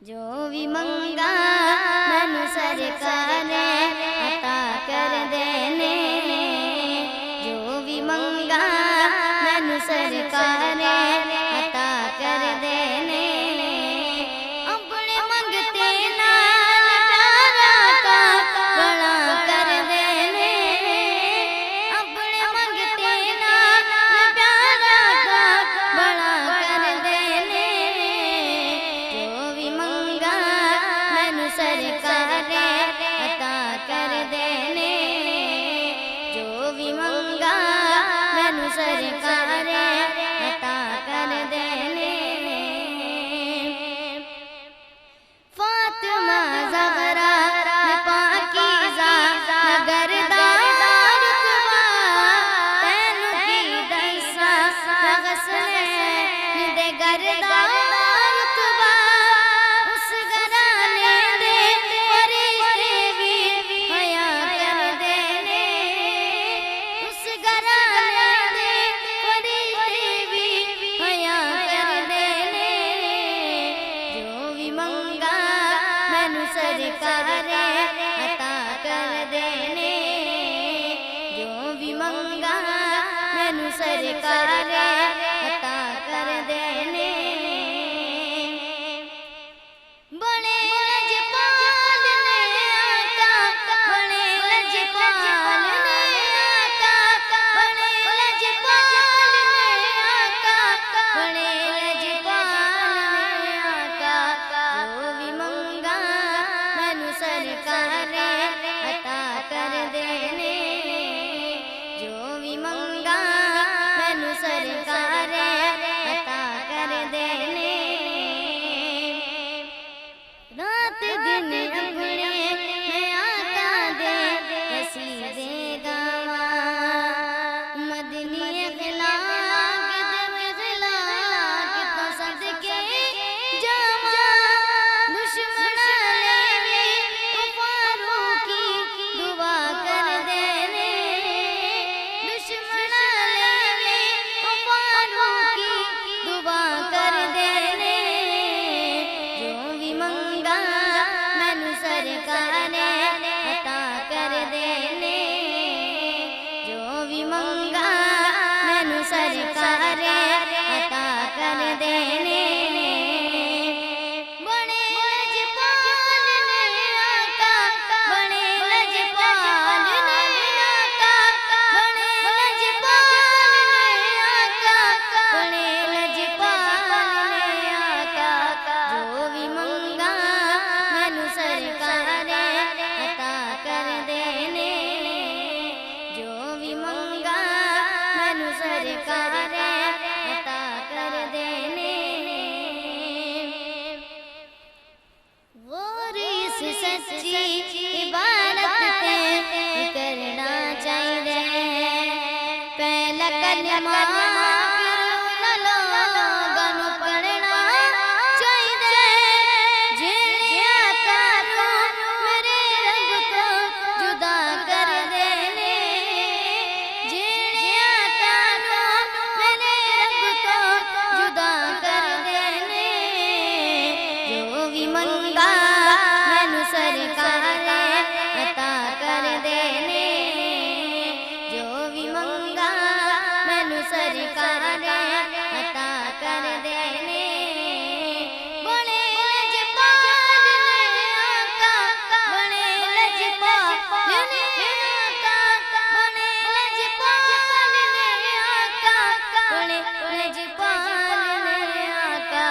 جو بھی منگا مینوں سرکار نے عطا کر دینے، جو بھی منگا مینوں سرکار نے عطا کر دینے، اپنے منگتے نال پیارا کا بڑا کر دینے، اپنے منگتے نال پیارا کا بڑا کر دینے، جو بھی منگا مینوں سرکار نے عطا کر دینے، جو بھی منگا مینوں سرکار نے عطا کر دینے۔ فاطمہ زہرا پاکیزہ نگردار رتبہ، تینوں کی دساں غسلیں دے گردار رتبہ، اس گھرانے دے فرشتے بھی حیا کر دینے، اس گھرانے دے فرشتے بھی حیا کر دینے، جو بھی منگا مینوں سرکار نے عطا کر دینے، جو بھی منگا مینوں سرکار نے عطا کر دینے۔ بڑے لجپال نے آقا، بڑے لجپال نے آقا، بڑے لجپال نے آقا، بڑے لجپال نے آقا، جو بھی منگا مینوں سرکار نے عطا کر دینے، جو بھی منگا مینوں سرکار نے عطا کر دینے۔ رات دن اپنے میں آقا دے قصیدے گاواں، مدنی اخلاق دے اخلاق تو صدقے جاواں، دشمناں لے فاروقی دعا کر دینے، دشمناں لے فاروقی دعا کر دینے، جو بھی منگا مینوں سرکار نے عطا کر دینے، جو بھی منگا مینوں سرکار نے عطا کر دینے۔ بڑے لجپال نے آقا، بڑے لجپال نے آقا، بڑے لجپال نے آقا، بڑے لجپال نے آقا، جو بھی منگا مینوں سرکار نے عطا کر دینے، جو بھی منگا مینوں سرکار نے عطا کر دینے۔ غور اس سچی عبارت تے کرنا چاہیے، پہلا کلمہ پھر لوگاں نوں پڑھنا چاہیے، جڑے آقا نوں میرے رب تو جدا کر دینے، جڑے آقا نوں میرے رب تو جدا کر دینے، جو بھی منگا مینوں سرکار نے عطا کر دینے، جو بھی منگا مینوں سرکار نے عطا کر دینے۔ بڑے لجپال نے آقا، بڑے لجپال نے آقا، بڑے لجپال نے آقا، بڑے لجپال نے آقا،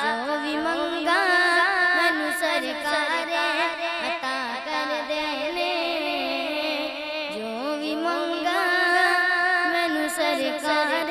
جو بھی منگا مینوں سرکار نے عطا کر دینے، جو بھی منگا مینوں سرکار